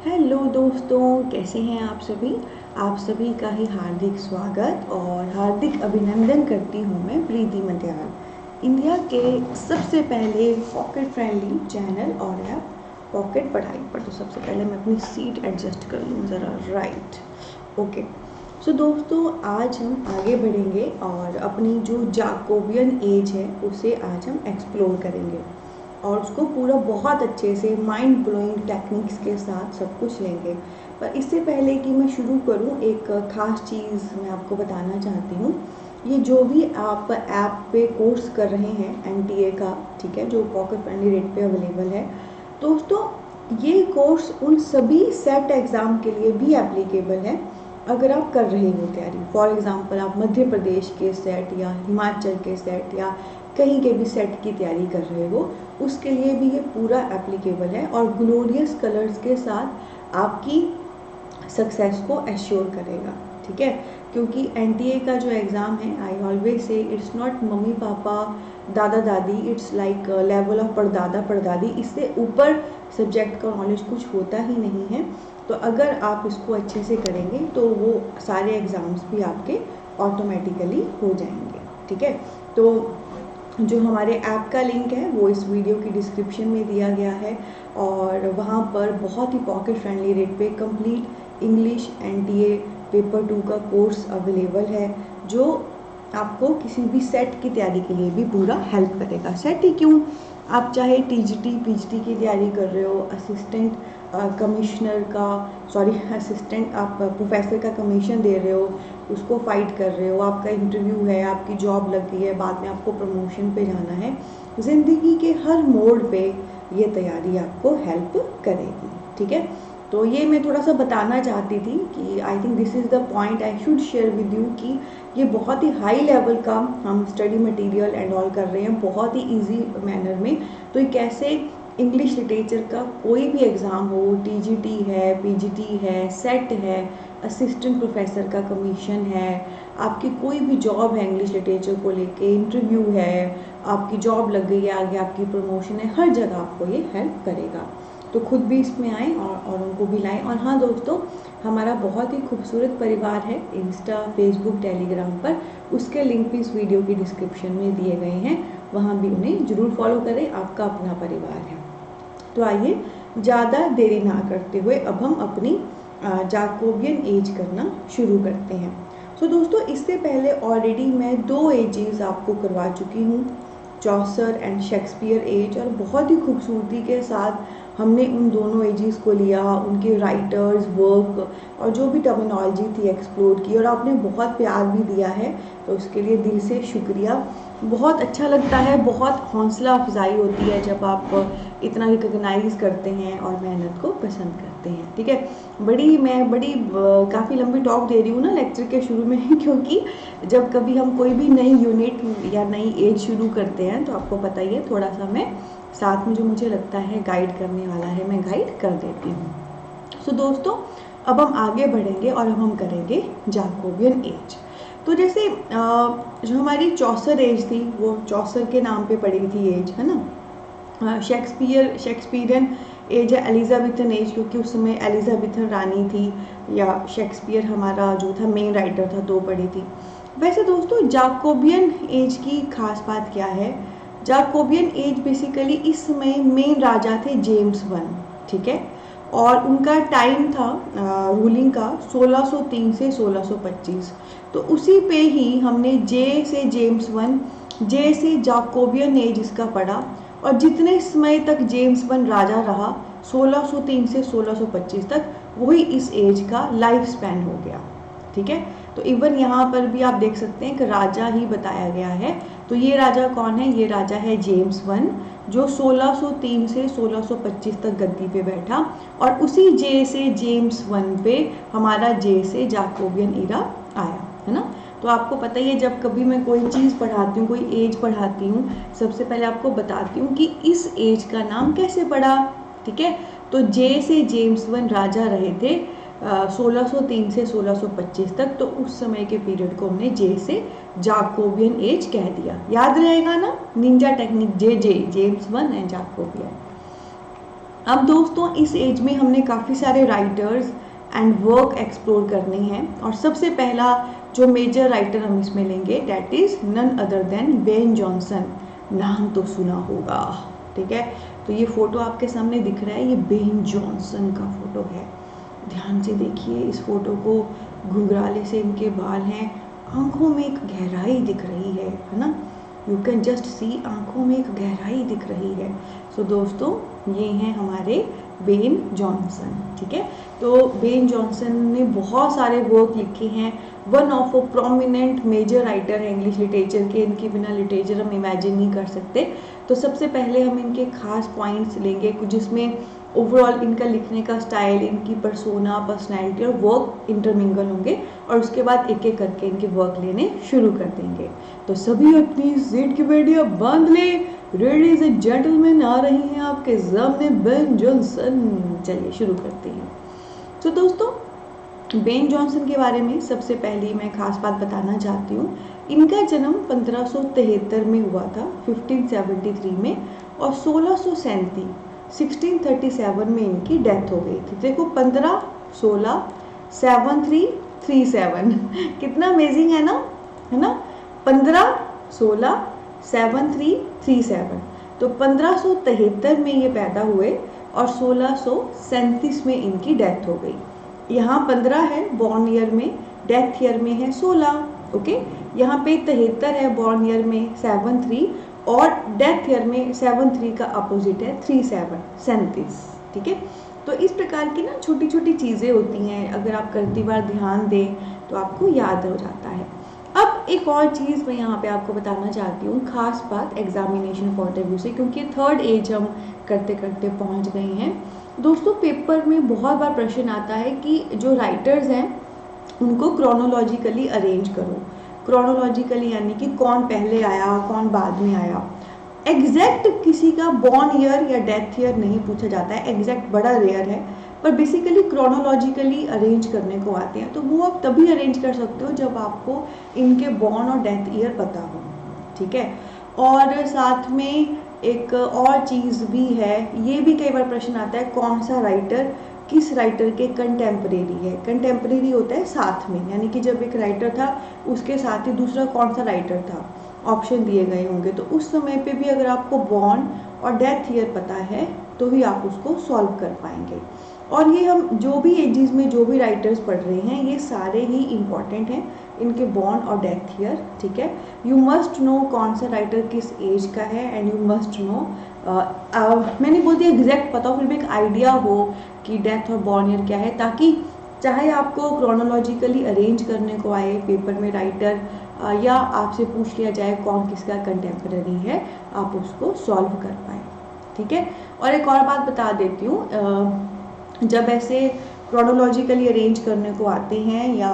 Hello दोस्तों, कैसे हैं आप सभी। आप सभी का ही हार्दिक स्वागत और हार्दिक अभिनंदन करती हूँ मैं प्रीति मध्याल। इंडिया के सबसे पहले पॉकेट फ्रेंडली चैनल और ऐप पॉकेट पढ़ाई पर। तो सबसे पहले मैं अपनी सीट एडजस्ट कर लूँ ज़रा, राइट। ओके। सो दोस्तों, आज हम आगे बढ़ेंगे और अपनी जो जाकोबियन एज है उसे आज हम एक्सप्लोर करेंगे और उसको पूरा बहुत अच्छे से माइंड ब्लोइंग टेक्निक्स के साथ सब कुछ लेंगे। पर इससे पहले कि मैं शुरू करूं, एक ख़ास चीज़ मैं आपको बताना चाहती हूँ। ये जो भी आप ऐप पे कोर्स कर रहे हैं एनटीए का, ठीक है, जो पॉकेट फ्रेंडली रेट पे अवेलेबल है दोस्तों, ये कोर्स उन सभी सेट एग्ज़ाम के लिए भी एप्लीकेबल है अगर आप कर रहे हो तैयारी। फॉर एग्ज़ाम्पल, आप मध्य प्रदेश के सेट या हिमाचल के सेट या कहीं के भी सेट की तैयारी कर रहे हो, उसके लिए भी ये पूरा एप्लीकेबल है और ग्लोरियस कलर्स के साथ आपकी सक्सेस को एश्योर करेगा, ठीक है। क्योंकि एनटीए का जो एग्ज़ाम है, I always say it's not mummy papa दादा दादी, इट्स लाइक लेवल ऑफ परदादा परदादी। इससे ऊपर सब्जेक्ट का नॉलेज कुछ होता ही नहीं है। तो अगर आप इसको अच्छे से करेंगे तो वो सारे एग्ज़ाम्स भी आपके ऑटोमेटिकली हो जाएंगे, ठीक है। तो जो हमारे ऐप का लिंक है वो इस वीडियो की डिस्क्रिप्शन में दिया गया है और वहाँ पर बहुत ही पॉकेट फ्रेंडली रेट पे कंप्लीट इंग्लिश एनटीए पेपर 2 का कोर्स अवेलेबल है, जो आपको किसी भी सेट की तैयारी के लिए भी पूरा हेल्प करेगा। सेट ही क्यों, आप चाहे टीजीटी पीजीटी की तैयारी कर रहे हो, असिस्टेंट कमिश्नर का, सॉरी असिस्टेंट आप प्रोफेसर का कमीशन दे रहे हो, उसको फाइट कर रहे हो, आपका इंटरव्यू है, आपकी जॉब लग गई है, बाद में आपको प्रमोशन पे जाना है, ज़िंदगी के हर मोड़ पे ये तैयारी आपको हेल्प करेगी, ठीक है। तो ये मैं थोड़ा सा बताना चाहती थी कि I think this is the point I should share with you कि ये बहुत ही हाई लेवल का हम स्टडी मटेरियल एंड ऑल कर रहे हैं, बहुत ही इजी मैनर में। तो ये कैसे इंग्लिश लिटरेचर का कोई भी एग्ज़ाम हो, टीजीटी है, पीजीटी है, सेट है, असिस्टेंट प्रोफेसर का कमीशन है, आपकी कोई भी जॉब है इंग्लिश लिटरेचर को लेके, इंटरव्यू है, आपकी जॉब लग गई है, आगे आपकी प्रमोशन है, हर जगह आपको ये हेल्प करेगा। तो खुद भी इसमें आएँ और उनको भी लाएँ। और हाँ दोस्तों, हमारा बहुत ही खूबसूरत परिवार है इंस्टा, फेसबुक, टेलीग्राम पर, उसके लिंक भी इस वीडियो की डिस्क्रिप्शन में दिए गए हैं, वहाँ भी उन्हें ज़रूर फॉलो करें, आपका अपना परिवार है। तो आइए ज़्यादा देरी ना करते हुए अब हम अपनी जाकोबियन एज करना शुरू करते हैं। सो दोस्तों, इससे पहले ऑलरेडी मैं 2 एजेस आपको करवा चुकी हूँ, चौसर एंड शेक्सपियर एज, और बहुत ही खूबसूरती के साथ हमने उन दोनों एजेस को लिया, उनके राइटर्स, वर्क और जो भी टर्मिनोलॉजी थी एक्सप्लोर की, और आपने बहुत प्यार भी दिया है, तो उसके लिए दिल से शुक्रिया। बहुत अच्छा लगता है, बहुत हौसला अफजाई होती है जब आप इतना रिकग्नाइज़ करते हैं और मेहनत को पसंद करते हैं, ठीक है। मैं बड़ी काफ़ी लंबी टॉक दे रही हूँ ना लेक्चर के शुरू में क्योंकि जब कभी हम कोई भी नई यूनिट या नई एज शुरू करते हैं तो आपको पता ही है, थोड़ा सा मैं साथ में जो मुझे लगता है गाइड करने वाला है मैं गाइड कर देती हूँ। सो दोस्तों, अब हम आगे बढ़ेंगे और अब हम करेंगे जाकोबियन एज। तो जैसे जो हमारी चौसर एज थी वो चौसर के नाम पे पड़ी थी एज, है ना। शेक्सपियरियन एज है एलिजाबेथन एज, क्योंकि उस समय एलिजाबेथन रानी थी, या शेक्सपियर हमारा जो था मेन राइटर था, तो पड़ी थी। वैसे दोस्तों, जाकोबियन एज की खास बात क्या है। जाकोबियन एज बेसिकली इस समय मेन राजा थे जेम्स वन, ठीक है, और उनका टाइम था रूलिंग का 1603 से 1625। तो उसी पे ही हमने जे से जेम्स वन, जे से जाकोबियन एज इसका पढ़ा, और जितने समय तक जेम्स वन राजा रहा 1603 से 1625 तक, वही इस एज का लाइफ स्पैन हो गया, ठीक है। तो इवन यहाँ पर भी आप देख सकते हैं कि राजा ही बताया गया है। तो ये राजा कौन है, ये राजा है जेम्स वन, जो 1603 से 1625 तक गद्दी पे बैठा, और उसी जे से जेम्स वन पे हमारा जे से जाकोबियन इरा आया, है ना। तो आपको पता ही है, जब कभी मैं कोई चीज़ पढ़ाती हूँ, कोई एज पढ़ाती हूँ, सबसे पहले आपको बताती हूँ कि इस एज का नाम कैसे पड़ा, ठीक है। तो जे से जेम्स वन राजा रहे थे 1603 से 1625 तक, तो उस समय के पीरियड को हमने जे से जाकोबियन एज कह दिया। याद रहेगा ना, ninja technique, J J James one and Jacobean. अब दोस्तों इस एज में हमने काफ़ी सारे राइटर्स एंड वर्क एक्सप्लोर करने हैं, और सबसे पहला जो मेजर राइटर हम इसमें लेंगे that is none other than Ben Jonson. नाम तो सुना होगा, ठीक है। तो ये फ़ोटो आपके सामने दिख रहा है, ये बेन जॉनसन का फ़ोटो है। ध्यान से देखिए इस फोटो को, घुंघराले से इनके बाल हैं, आंखों में एक गहराई दिख रही है ना। यू कैन जस्ट सी, आंखों में एक गहराई दिख रही है। सो दोस्तों ये हैं हमारे बेन जॉनसन, ठीक है। तो बेन जॉनसन ने बहुत सारे वर्क लिखे हैं, one of a prominent major writer है इंग्लिश लिटरेचर के। इनके बिना लिटरेचर हम इमेजिन नहीं कर सकते। तो सबसे पहले हम इनके खास पॉइंट्स लेंगे कुछ, जिसमें ओवरऑल इनका लिखने का स्टाइल, इनकी पर्सोना, पर्सनैलिटी और वर्क इंटरमिंगल होंगे, और उसके बाद एक एक करके इनके वर्क लेने शुरू कर देंगे। तो सभी अपनी सीट की बेड़ियां बांध ले, लेडीज एंड जेंटलमैन, आ रही हैं आपके सामने बेन जॉनसन। चलिए शुरू करते हैं। तो दोस्तों बेन जॉनसन के बारे में सबसे पहले मैं खास बात बताना चाहती हूँ। इनका जन्म 1573 में हुआ था, 1573 में, और 1637 में इनकी डेथ हो गई थी। देखो 15, 16, 7337 कितना अमेजिंग है ना 15, 16, 7337। तो 1573 में ये पैदा हुए और 1637 में इनकी डेथ हो गई। यहाँ 15 है बॉर्न ईयर में, डेथ ईयर में है 16, ओके। यहाँ पे 73 है बॉर्न ईयर में 73, और डेथ ईयर में 73 का अपोजिट है 37, ठीक है। तो इस प्रकार की ना छोटी छोटी चीज़ें होती हैं, अगर आप करती बार ध्यान दें तो आपको याद हो जाता है। अब एक और चीज़ मैं यहाँ पे आपको बताना चाहती हूँ, खास बात एग्जामिनेशन पॉइंट ऑफ व्यू से, क्योंकि थर्ड एज हम करते करते पहुँच गए हैं। दोस्तों पेपर में बहुत बार प्रश्न आता है कि जो राइटर्स हैं उनको क्रोनोलॉजिकली अरेंज करो। क्रोनोलॉजिकली यानी कि कौन पहले आया कौन बाद में आया। एग्जैक्ट किसी का बॉर्न ईयर या डेथ ईयर नहीं पूछा जाता है, एग्जैक्ट बड़ा रेयर है, पर बेसिकली क्रोनोलॉजिकली अरेंज करने को आते हैं। तो वो आप तभी अरेंज कर सकते हो जब आपको इनके बॉर्न और डेथ ईयर पता हो, ठीक है। और साथ में एक और चीज़ भी है, ये भी कई बार प्रश्न आता है, कौन सा राइटर किस राइटर के कंटेम्परेरी है। कंटेम्परेरी होता है साथ में, यानी कि जब एक राइटर था उसके साथ ही दूसरा कौन सा राइटर था, ऑप्शन दिए गए होंगे। तो उस समय पे भी अगर आपको बॉर्न और डेथ ईयर पता है तो ही आप उसको सॉल्व कर पाएंगे। और ये हम जो भी एजेस में जो भी राइटर्स पढ़ रहे हैं ये सारे ही इम्पॉर्टेंट हैं, इनके बॉर्न और डेथ ईयर, ठीक है। यू मस्ट नो कौन सा राइटर किस एज का है, एंड यू मस्ट नो मैंने बोल दिया एग्जैक्ट पता हो, फिर भी एक आइडिया हो कि डेथ और बॉर्न ईयर क्या है, ताकि चाहे आपको क्रोनोलॉजिकली अरेंज करने को आए पेपर में राइटर, या आपसे पूछ लिया जाए कौन किसका कंटेम्पररी है, आप उसको सॉल्व कर पाए, ठीक है। और एक और बात बता देती हूँ, जब ऐसे क्रोनोलॉजिकली अरेंज करने को आते हैं या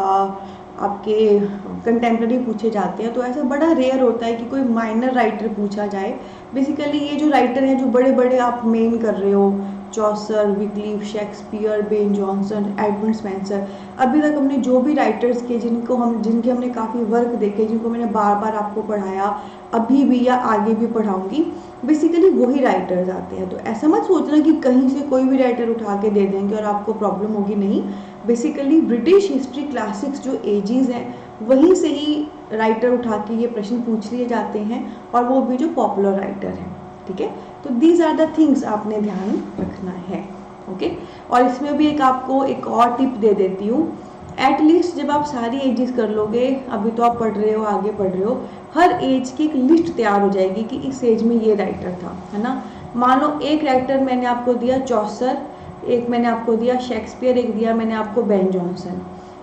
आपके कंटेम्प्रेरी पूछे जाते हैं तो ऐसा बड़ा रेयर होता है कि कोई माइनर राइटर पूछा जाए। बेसिकली ये जो राइटर हैं जो बड़े बड़े आप मेन कर रहे हो, Chaucer, Wycliffe, Shakespeare, Ben Jonson, Edmund Spenser, अभी तक हमने जो भी राइटर्स के जिनके हमने काफ़ी वर्क देखे, जिनको मैंने बार बार आपको पढ़ाया, अभी भी या आगे भी पढ़ाऊंगी, बेसिकली वही राइटर्स आते हैं। तो ऐसा मत सोचना कि कहीं से कोई भी राइटर उठा के दे देंगे और आपको प्रॉब्लम होगी, नहीं। बेसिकली ब्रिटिश हिस्ट्री क्लासिक्स जो एजेस हैं वहीं से ही राइटर उठा के ये प्रश्न पूछ लिए जाते हैं, और वो भी जो पॉपुलर राइटर हैं, ठीक है। तो दीज आर द थिंग्स आपने ध्यान रखना है, ओके। और इसमें भी एक आपको एक और टिप दे देती हूँ, एटलीस्ट जब आप सारी एजेस कर लोगे, अभी तो आप पढ़ रहे हो आगे पढ़ रहे हो, हर एज की एक लिस्ट तैयार हो जाएगी कि इस एज में ये राइटर था, है ना। मान लो एक राइटर मैंने आपको दिया चॉसर, एक मैंने आपको दिया शेक्सपियर, एक दिया मैंने आपको बेन जॉनसन,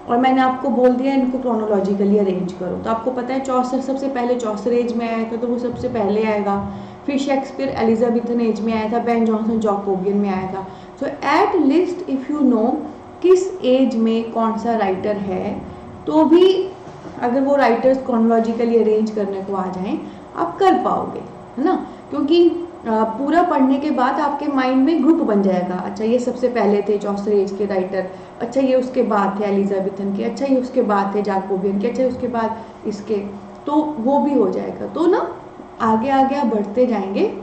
और मैंने आपको बोल दिया इनको क्रोनोलॉजिकली अरेंज करो। तो आपको पता है चॉसर सबसे पहले चॉसर एज में आया था तो वो सबसे पहले आएगा, फिर शेक्सपियर एलिजाबेथन एज में आया था, बेन जॉनसन जॉकोबियन में आया था। So at least if you know किस एज में कौन सा राइटर है, तो भी अगर वो राइटर्स क्रोनोलॉजिकली अरेंज करने को आ जाएं आप कर पाओगे, है ना। क्योंकि पूरा पढ़ने के बाद आपके माइंड में ग्रुप बन जाएगा, अच्छा ये सबसे पहले थे चौसर एज के राइटर, अच्छा ये उसके बाद थे एलिजाबेथन के, अच्छा ये उसके बाद थे जैकोबियन के, अच्छा उसके बाद इसके, तो वो भी हो जाएगा। तो ना आगे आगे आप बढ़ते जाएंगे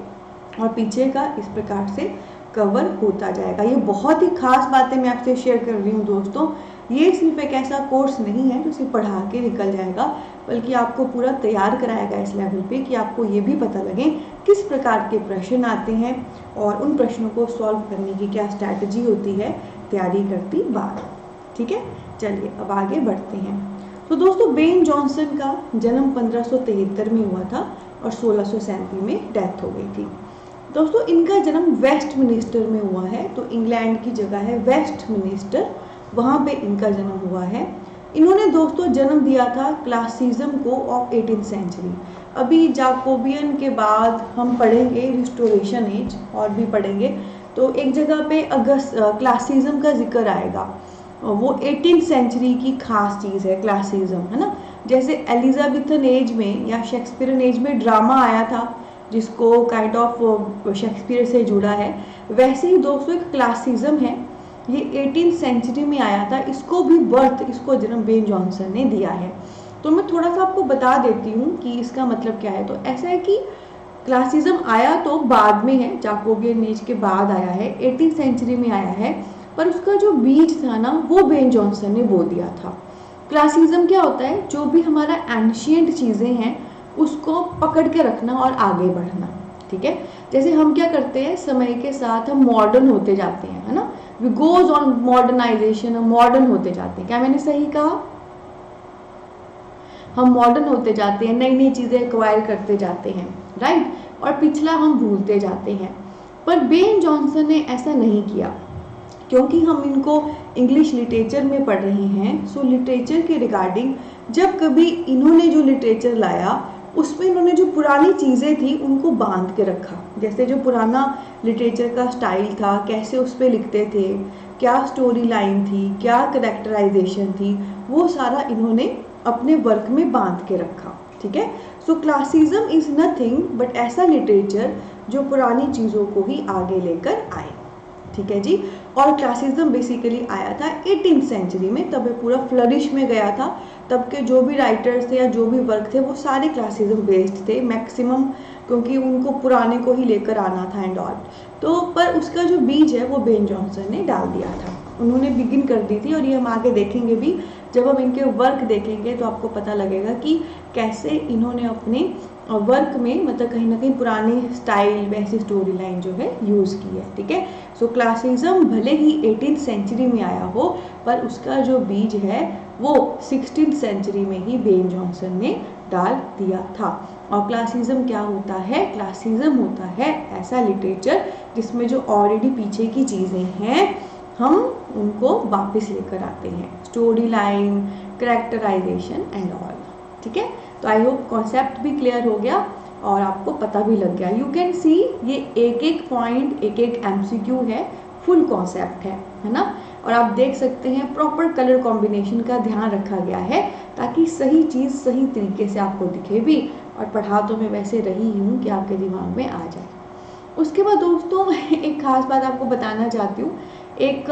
और पीछे का इस प्रकार से कवर होता जाएगा। ये बहुत ही खास बातें मैं आपसे शेयर कर रही हूँ दोस्तों। ये सिर्फ एक ऐसा कोर्स नहीं है जो सिर्फ पढ़ा के निकल जाएगा, बल्कि आपको पूरा तैयार कराएगा इस लेवल पे कि आपको ये भी पता लगे किस प्रकार के प्रश्न आते हैं और उन प्रश्नों को सॉल्व करने की क्या स्ट्रैटेजी होती है तैयारी करती बार। ठीक है, चलिए अब आगे बढ़ते हैं। तो दोस्तों बेन जॉनसन का जन्म 1573 में हुआ था और 1637 में डेथ हो गई थी। दोस्तों इनका जन्म वेस्टमिनिस्टर में हुआ है, तो इंग्लैंड की जगह है वेस्टमिनिस्टर, वहाँ पे इनका जन्म हुआ है। इन्होंने दोस्तों जन्म दिया था क्लासिज्म को ऑफ 18th सेंचुरी। अभी जाकोबियन के बाद हम पढ़ेंगे रिस्टोरेशन एज और भी पढ़ेंगे, तो एक जगह पे क्लासिज्म का जिक्र आएगा। वो 18th सेंचुरी की खास चीज़ है क्लासिज्म, है ना। जैसे एलिजाबेथन एज में या शेक्सपियरन एज में ड्रामा आया था जिसको काइंड ऑफ शेक्सपियर से जुड़ा है, वैसे ही दोस्तों एक क्लासिज्म है, ये 18th सेंचुरी में आया था। इसको भी बर्थ, इसको जन्म बेन जॉनसन ने दिया है। तो मैं थोड़ा सा आपको बता देती हूँ कि इसका मतलब क्या है। तो ऐसा है कि क्लासिज्म आया तो बाद में है, जाकोबियन एज के बाद आया है, 18th सेंचुरी में आया है, पर उसका जो बीज था ना वो बेन जॉनसन ने बो दिया था। क्लासिज्म क्या होता है, जो भी हमारा एंशियंट चीज़ें हैं उसको पकड़ के रखना और आगे बढ़ना। ठीक है, जैसे हम क्या करते हैं समय के साथ हम मॉडर्न होते जाते हैं, है ना, वी गोज ऑन मॉडर्नाइजेशन, हम मॉडर्न होते जाते हैं। क्या मैंने सही कहा? हम मॉडर्न होते जाते हैं, नई नई चीज़ें एक्वायर करते जाते हैं, राइट, और पिछला हम भूलते जाते हैं। पर बेन जॉनसन ने ऐसा नहीं किया, क्योंकि हम इनको इंग्लिश लिटरेचर में पढ़ रहे हैं। सो लिटरेचर के रिगार्डिंग जब कभी इन्होंने जो लिटरेचर लाया उसमें इन्होंने जो पुरानी चीज़ें थी उनको बांध के रखा। जैसे जो पुराना लिटरेचर का स्टाइल था, कैसे उस पर लिखते थे, क्या स्टोरी लाइन थी, क्या करेक्टराइजेशन थी, वो सारा इन्होंने अपने वर्क में बांध के रखा। ठीक है, सो क्लासिज्म इज़ नथिंग बट ऐसा लिटरेचर जो पुरानी चीज़ों को ही आगे लेकर आए। ठीक है जी, और क्लासिज्म बेसिकली आया था 18th सेंचुरी में, तब ये पूरा फ्लरिश में गया था। तब के जो भी राइटर्स थे या जो भी वर्क थे वो सारे क्लासिज्म बेस्ड थे मैक्सिमम, क्योंकि उनको पुराने को ही लेकर आना था एंड ऑल। तो पर उसका जो बीज है वो बेन जॉनसन ने डाल दिया था, उन्होंने बिगिन कर दी थी। और ये हम आगे देखेंगे भी, जब हम इनके वर्क देखेंगे तो आपको पता लगेगा कि कैसे इन्होंने अपने वर्क में मतलब कहीं ना कहीं पुराने स्टाइल वैसी स्टोरी लाइन जो है यूज़ की है। ठीक है, सो क्लासिज्म भले ही 18th सेंचुरी में आया हो, पर उसका जो बीज है वो 16th सेंचुरी में ही बेन जॉनसन ने डाल दिया था। और क्लासिज्म क्या होता है? क्लासिज्म होता है ऐसा लिटरेचर जिसमें जो ऑलरेडी पीछे की चीज़ें हैं हम उनको वापस लेकर आते हैं, story line, characterization and all. ठीक है, तो आई होप कॉन्सेप्ट भी क्लियर हो गया और आपको पता भी लग गया। यू कैन सी ये एक एक पॉइंट, एक एक एमसीक्यू है, फुल कॉन्सेप्ट है ना। और आप देख सकते हैं प्रॉपर कलर कॉम्बिनेशन का ध्यान रखा गया है ताकि सही चीज़ सही तरीके से आपको दिखे भी, और पढ़ा तो मैं वैसे रही हूँ कि आपके दिमाग में आ जाए। उसके बाद दोस्तों एक खास बात आपको बताना चाहती हूँ। एक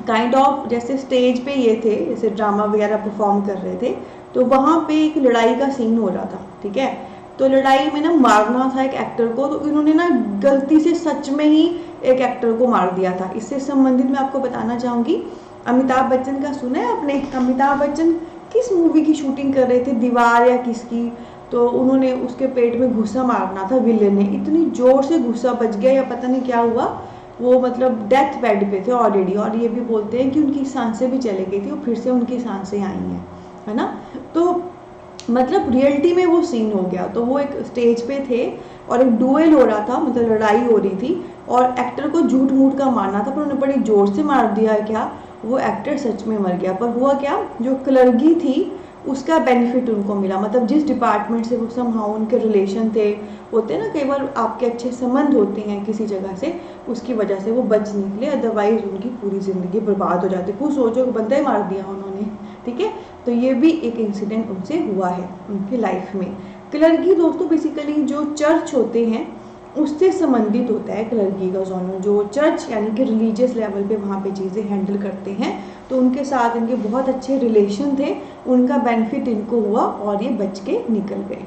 काइंड ऑफ जैसे स्टेज पे ये थे, जैसे ड्रामा वगैरह परफॉर्म कर रहे थे, तो वहाँ पे एक लड़ाई का सीन हो रहा था। ठीक है, तो लड़ाई में ना मारना था एक एक्टर को, तो इन्होंने ना गलती से सच में ही एक एक्टर को मार दिया था। इससे संबंधित मैं आपको बताना चाहूँगी, अमिताभ बच्चन का सुना है आपने? अमिताभ बच्चन किस मूवी की शूटिंग कर रहे थे, दीवार या किसकी, तो उन्होंने उसके पेट में घुसा मारना था विलेन ने, इतनी जोर से घुसा बच गया या पता नहीं क्या हुआ, वो मतलब डेथ बेड पे थे ऑलरेडी, और ये भी बोलते हैं कि उनकी सांसें भी चली गई थी और फिर से उनकी सांसें आई हैं, है ना। तो मतलब रियलिटी में वो सीन हो गया। तो वो एक स्टेज पे थे और एक डुएल हो रहा था, मतलब लड़ाई हो रही थी, और एक्टर को झूठ मूठ का मारना था, पर उन्होंने बड़ी जोर से मार दिया है क्या, वो एक्टर सच में मर गया। पर हुआ क्या, जो क्लर्की थी उसका बेनिफिट उनको मिला, मतलब जिस डिपार्टमेंट से वो समहाउ उनके रिलेशन थे, होते हैं ना कई बार आपके अच्छे संबंध होते हैं किसी जगह से, उसकी वजह से वो बच निकले, अदरवाइज उनकी पूरी ज़िंदगी बर्बाद हो जाती। कुछ सोचो कि बंदा ही मार दिया उन्होंने। ठीक है, तो ये भी एक इंसिडेंट उनसे हुआ है उनकी लाइफ में। क्लर्की दोस्तों बेसिकली जो चर्च होते हैं उससे संबंधित होता है क्लर्की का जॉनर, जो चर्च यानी कि रिलीजियस लेवल पे वहाँ पे चीज़ें हैंडल करते हैं, तो उनके साथ इनके बहुत अच्छे रिलेशन थे, उनका बेनिफिट इनको हुआ और ये बच के निकल गए।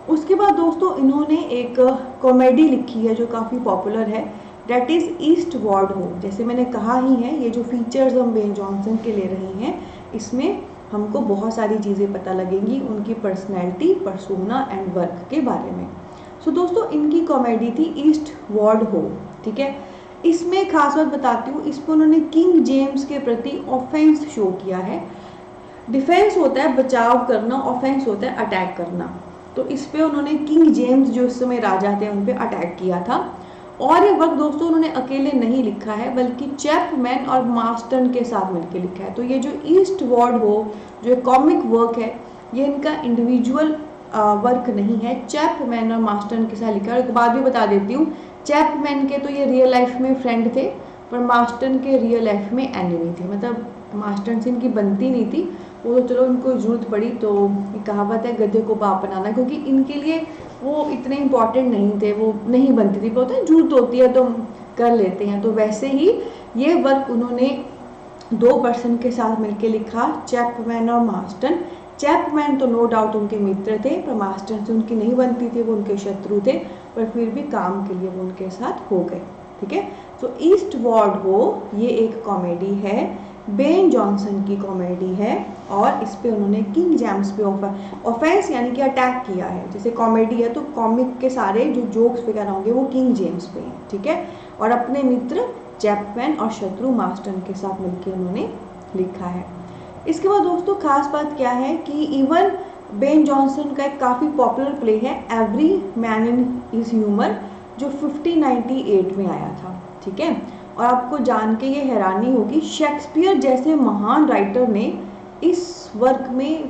उसके बाद दोस्तों इन्होंने एक कॉमेडी लिखी है जो काफ़ी पॉपुलर है, दैट इज़ ईस्टवर्ड हो। जैसे मैंने कहा ही है, ये जो फीचर्स हम बेन जॉनसन के ले रहे हैं, इसमें हमको बहुत सारी चीज़ें पता लगेंगी उनकी पर्सनैलिटी, पर्सोना एंड वर्क के बारे में। सो दोस्तों, इनकी कॉमेडी थी ईस्टवर्ड हो, ठीक है। इसमें खास बात बताती हूँ, इसमें उन्होंने किंग जेम्स के प्रति ऑफेंस शो किया है। डिफेंस होता है बचाव करना, ऑफेंस होता है अटैक करना। तो इस पे उन्होंने किंग जेम्स जो उस समय राजा थे उन पे अटैक किया था। और ये वर्क दोस्तों उन्होंने अकेले नहीं लिखा है, बल्कि चैपमैन और मार्स्टन के साथ मिलकर लिखा है। तो ये जो ईस्टवर्ड हो, जो कॉमिक वर्क है, ये इनका इंडिविजुअल वर्क नहीं है, चैपमैन और मार्स्टन के साथ लिखा है। एक बात भी बता देती हूँ, चैपमैन के तो ये रियल लाइफ में फ्रेंड थे, पर मार्स्टन के रियल लाइफ में एनिमी थे। मतलब मार्स्टन से इनकी बनती नहीं थी, वो तो चलो इनको ज़रूरत पड़ी तो ये कहावत है गधे को बाप बनाना, क्योंकि इनके लिए वो इतने इम्पॉर्टेंट नहीं थे, वो नहीं बनती थी। बोलते हैं जरूरत होती है तो कर लेते हैं। तो वैसे ही ये वर्क उन्होंने 2 पर्सन के साथ मिलकर लिखा, चैपमैन और मार्स्टन। चैपमैन तो नो डाउट उनके मित्र थे, पर मार्स्टन से उनकी नहीं बनती थी, वो उनके शत्रु थे, पर फिर भी काम के लिए वो उनके साथ हो गए, ठीक है। तो ईस्टवर्ड हो ये एक कॉमेडी है, बेन जॉनसन की कॉमेडी है, और इस पे उन्होंने किंग जेम्स पे ऑफेंस यानी कि अटैक किया है। जैसे कॉमेडी है तो कॉमिक के सारे जो जोक्स वगैरह होंगे वो किंग जेम्स पे हैं, ठीक है। और अपने मित्र चैपमैन और शत्रु मार्स्टन के साथ मिलकर उन्होंने लिखा है। इसके बाद दोस्तों खास बात क्या है कि इवन बेन जॉनसन का एक काफ़ी पॉपुलर प्ले है every man in his humour, जो 1598 में आया था, ठीक है। और आपको जान के ये हैरानी होगी, शेक्सपियर जैसे महान राइटर ने इस वर्क में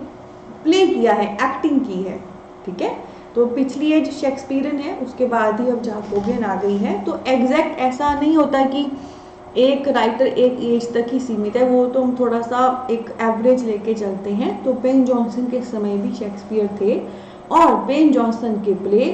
प्ले किया है, एक्टिंग की है, ठीक है। तो पिछली एज शेक्सपियरन है, उसके बाद ही अब जाकोबियन आ गई है। तो एग्जैक्ट ऐसा नहीं होता कि एक राइटर एक एज तक ही सीमित है, वो तो हम थोड़ा सा एक एवरेज लेके चलते हैं। तो बेन जॉनसन के समय भी शेक्सपियर थे, और बेन जॉनसन के play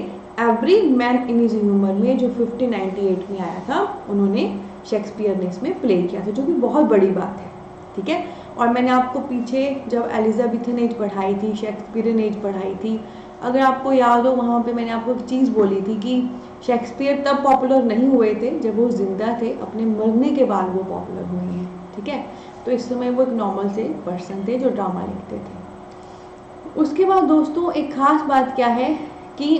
every man in his humour में जो 1598 में आया था, उन्होंने शेक्सपियर ने इसमें प्ले किया था, जो कि बहुत बड़ी बात है, ठीक है। और मैंने आपको पीछे जब एलिजाबेथन एज पढ़ाई थी, शेक्सपियरन एज पढ़ाई थी, अगर आपको याद हो वहाँ पे मैंने आपको एक चीज़ बोली थी कि शेक्सपियर तब पॉपुलर नहीं हुए थे जब वो जिंदा थे, अपने मरने के बाद वो पॉपुलर हुए हैं, ठीक है। तो इस समय वो एक नॉर्मल से पर्सन थे जो ड्रामा लिखते थे। उसके बाद दोस्तों एक खास बात क्या है कि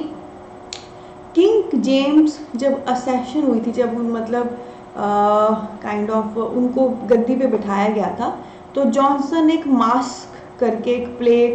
किंग जेम्स जब असेशन हुई थी, जब मतलब काइंड ऑफ उनको गद्दी पे बिठाया गया था, तो जॉनसन एक मास्क करके एक प्ले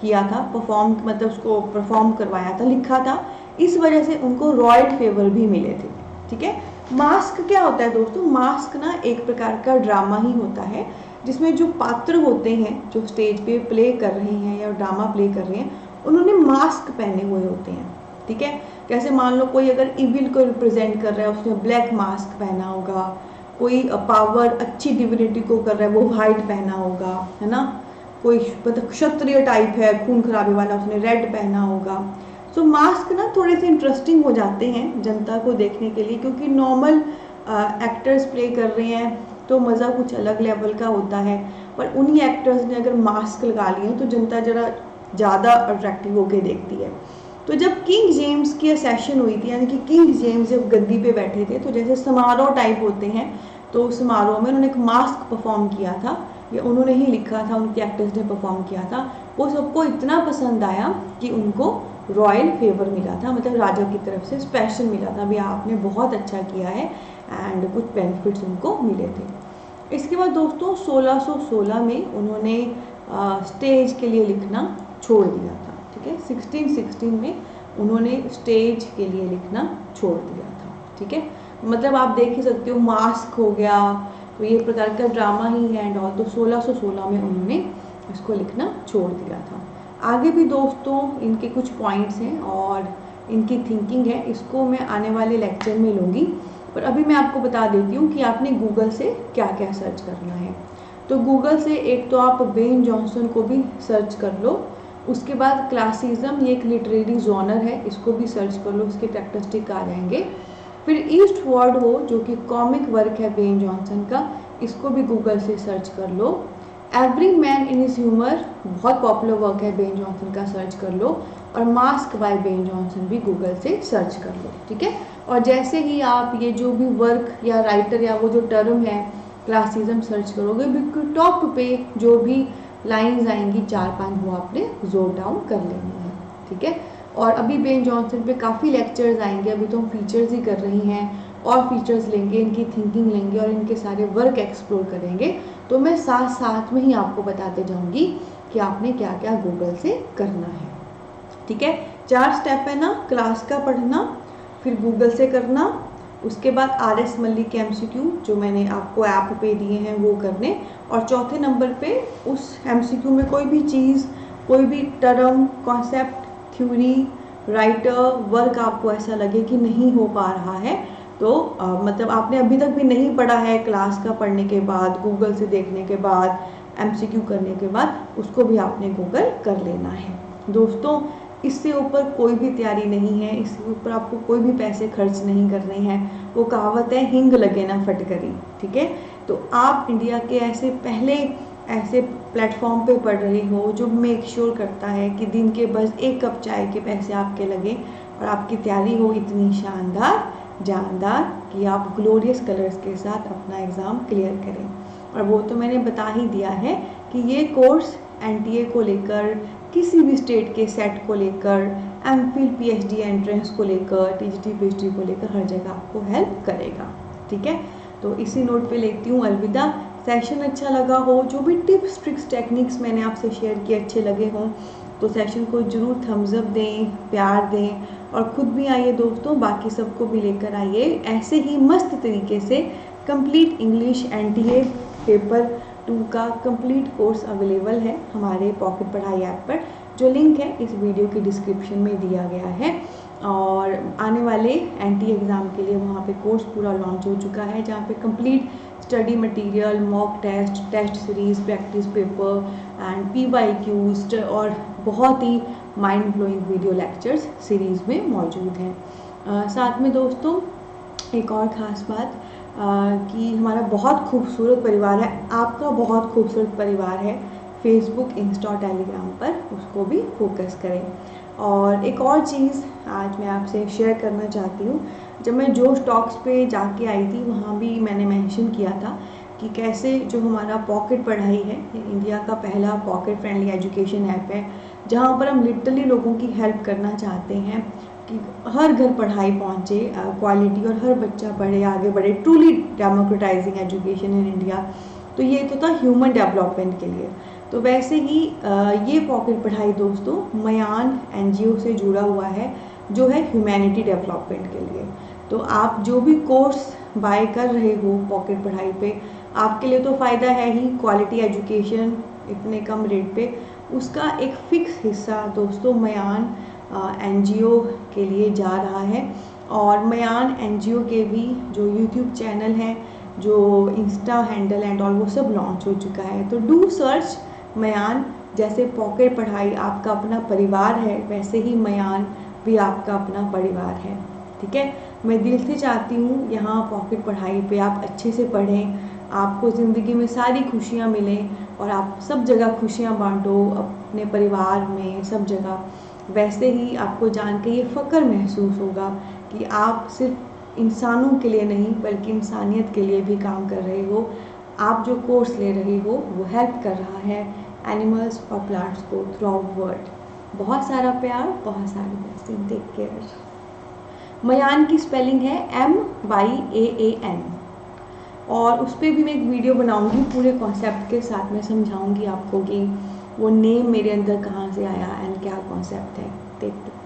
किया था, परफॉर्म मतलब उसको परफॉर्म करवाया था, लिखा था। इस वजह से उनको रॉयल फेवर भी मिले थे, ठीक है। मास्क क्या होता है दोस्तों? मास्क ना एक प्रकार का ड्रामा ही होता है, जिसमें जो पात्र होते हैं जो स्टेज पे प्ले कर रहे हैं या ड्रामा प्ले कर रहे हैं, उन्होंने मास्क पहने हुए होते हैं, ठीक है। जैसे मान लो कोई अगर इविल को रिप्रेजेंट कर रहा है, उसने ब्लैक मास्क पहना होगा, कोई पावर अच्छी डिविनिटी को कर रहा है, वो वाइट पहना होगा, है ना। कोई मतलब क्षत्रिय टाइप है, खून खराबे वाला, उसने रेड पहना होगा। सो मास्क ना थोड़े से इंटरेस्टिंग हो जाते हैं जनता को देखने के लिए, क्योंकि नॉर्मल एक्टर्स प्ले कर रहे हैं तो मज़ा कुछ अलग लेवल का होता है, पर उन्हीं एक्टर्स ने अगर मास्क लगा लिए तो जनता जरा ज़्यादा अट्रैक्टिव होकर देखती है। तो जब किंग जेम्स की असेशन हुई थी, यानी कि किंग जेम्स जब गद्दी पे बैठे थे, तो जैसे समारोह टाइप होते हैं, तो उस समारोह में उन्होंने एक मास्क परफॉर्म किया था, ये उन्होंने ही लिखा था, उनके एक्टर्स ने परफॉर्म किया था। वो सबको इतना पसंद आया कि उनको रॉयल फेवर मिला था, मतलब राजा की तरफ से स्पेशल मिला था, भैया आपने बहुत अच्छा किया है, एंड कुछ बेनिफिट्स उनको मिले थे। इसके बाद दोस्तों 1616 में उन्होंने स्टेज के लिए लिखना छोड़ दिया था, ठीक है। 1616 में उन्होंने स्टेज के लिए लिखना छोड़ दिया था, ठीक है। मतलब आप देख ही सकते हो, मास्क हो गया तो ये प्रकार का ड्रामा ही है एंड ऑल। तो 1616 में उन्होंने इसको लिखना छोड़ दिया था। आगे भी दोस्तों इनके कुछ पॉइंट्स हैं और इनकी थिंकिंग है, इसको मैं आने वाले लेक्चर में लूँगी, पर अभी मैं आपको बता देती हूँ कि आपने गूगल से क्या क्या सर्च करना है। तो गूगल से एक तो आप बेन जॉनसन को भी सर्च कर लो, उसके बाद क्लासिज्म, ये एक लिटरेरी जॉनर है, इसको भी सर्च कर लो, इसके कैरेक्टरिस्टिक आ जाएंगे। फिर ईस्टवर्ड हो जो कि कॉमिक वर्क है बेन जॉनसन का, इसको भी गूगल से सर्च कर लो। Every man in his humour बहुत पॉपुलर वर्क है बेन जॉनसन का, सर्च कर लो। और मास्क बाय बेन जॉनसन भी गूगल से सर्च कर लो, ठीक है। और जैसे ही आप ये जो भी वर्क या राइटर या वो जो टर्म है क्लासिज्म सर्च करोगे, बिल्कुल टॉप पे जो भी लाइंस आएंगी 4-5 वो आपने जोट डाउन कर लेनी है, ठीक है। और अभी बेन जॉनसन पे काफ़ी लेक्चर्स आएंगे, अभी तो हम फीचर्स ही कर रही हैं, और फीचर्स लेंगे, इनकी थिंकिंग लेंगे और इनके सारे वर्क एक्सप्लोर करेंगे। तो मैं साथ साथ में ही आपको बताते जाऊंगी कि आपने क्या क्या गूगल से करना है, ठीक है। 4 स्टेप है ना, क्लास का पढ़ना, फिर गूगल से करना, उसके बाद RS मल्लिक के MCQ जो मैंने आपको ऐप पे दिए हैं वो करने, और चौथे नंबर पे उस MCQ में कोई भी चीज़, कोई भी term, concept, theory, writer, work आपको ऐसा लगे कि नहीं हो पा रहा है तो मतलब आपने अभी तक भी नहीं पढ़ा है, क्लास का पढ़ने के बाद, गूगल से देखने के बाद, MCQ करने के बाद, उसको भी आपने गूगल कर लेना है। दोस्तों इससे ऊपर कोई भी तैयारी नहीं है, इसके ऊपर आपको कोई भी पैसे खर्च नहीं करने हैं। वो कहावत है, हिंग लगे ना फटकरी, ठीक है। तो आप इंडिया के ऐसे पहले ऐसे प्लेटफॉर्म पे पढ़ रहे हो जो मेक श्योर करता है कि दिन के बस 1 कप चाय के पैसे आपके लगे और आपकी तैयारी हो इतनी शानदार जानदार कि आप ग्लोरियस कलर्स के साथ अपना एग्ज़ाम क्लियर करें। और वो तो मैंने बता ही दिया है कि ये कोर्स NTA को लेकर, किसी भी स्टेट के सेट को लेकर, MPhil PhD एंट्रेंस को लेकर, TGT PhD को लेकर हर जगह आपको हेल्प करेगा, ठीक है। तो इसी नोट पे लेती हूँ अलविदा। सेशन अच्छा लगा हो, जो भी टिप्स ट्रिक्स टेक्निक्स मैंने आपसे शेयर किए अच्छे लगे हों तो सेशन को ज़रूर थम्स अप दें, प्यार दें, और ख़ुद भी आइए दोस्तों, बाकी सबको भी लेकर आइए। ऐसे ही मस्त तरीके से कंप्लीट इंग्लिश NTA पेपर 2 का कंप्लीट कोर्स अवेलेबल है हमारे पॉकेट पढ़ाई ऐप पर, जो लिंक है इस वीडियो की डिस्क्रिप्शन में दिया गया है। और आने वाले NTA एग्ज़ाम के लिए वहाँ पे कोर्स पूरा लॉन्च हो चुका है, जहाँ पे complete study material, mock test, test series, practice paper and PYQs और बहुत ही mind blowing video lectures series में मौजूद हैं। साथ में दोस्तों एक और ख़ास बात कि हमारा बहुत खूबसूरत परिवार है, आपका बहुत खूबसूरत परिवार है फेसबुक, इंस्टा, टेलीग्राम पर, उसको भी फोकस करें। और एक और चीज़ आज मैं आपसे शेयर करना चाहती हूँ, जब मैं जोश टॉक्स पे जाके आई थी वहाँ भी मैंने मेंशन किया था कि कैसे जो हमारा पॉकेट पढ़ाई है, इंडिया का पहला पॉकेट फ्रेंडली एजुकेशन ऐप है, जहाँ पर हम लिटरली लोगों की हेल्प करना चाहते हैं कि हर घर पढ़ाई पहुँचे क्वालिटी, और हर बच्चा पढ़े, आगे बढ़े, ट्रूली डेमोक्रेटाइजिंग एजुकेशन इन इंडिया। तो ये तो था ह्यूमन डेवलपमेंट के लिए। तो वैसे ही ये पॉकेट पढ़ाई दोस्तों मयान NGO से जुड़ा हुआ है, जो है ह्यूमैनिटी डेवलपमेंट के लिए। तो आप जो भी कोर्स बाय कर रहे हो पॉकेट पढ़ाई पे, आपके लिए तो फ़ायदा है ही, क्वालिटी एजुकेशन इतने कम रेट पे, उसका एक फ़िक्स हिस्सा दोस्तों मयान NGO के लिए जा रहा है। और मयान NGO के भी जो YouTube चैनल हैं, जो इंस्टा हैंडल एंड ऑल, वो सब लॉन्च हो चुका है। तो डू सर्च मयान। जैसे पॉकेट पढ़ाई आपका अपना परिवार है, वैसे ही मयान भी आपका अपना परिवार है, ठीक है। मैं दिल से चाहती हूँ यहाँ पॉकेट पढ़ाई पे आप अच्छे से पढ़ें, आपको ज़िंदगी में सारी खुशियाँ मिलें और आप सब जगह खुशियाँ बांटो अपने परिवार में, सब जगह। वैसे ही आपको जान के ये फ़ख्र महसूस होगा कि आप सिर्फ इंसानों के लिए नहीं बल्कि इंसानियत के लिए भी काम कर रहे हो। आप जो कोर्स ले रहे हो वो हेल्प कर रहा है एनिमल्स और प्लांट्स को थ्रू आउट वर्ल्ड। बहुत सारा प्यार, बहुत सारी ब्लेसिंग, टेक केयर। मयान की स्पेलिंग है MYAAN, और उस पर भी मैं एक वीडियो बनाऊंगी, पूरे कॉन्सेप्ट के साथ में समझाऊंगी आपको कि वो नेम मेरे अंदर कहाँ से आया एंड क्या कॉन्सेप्ट है। Take care.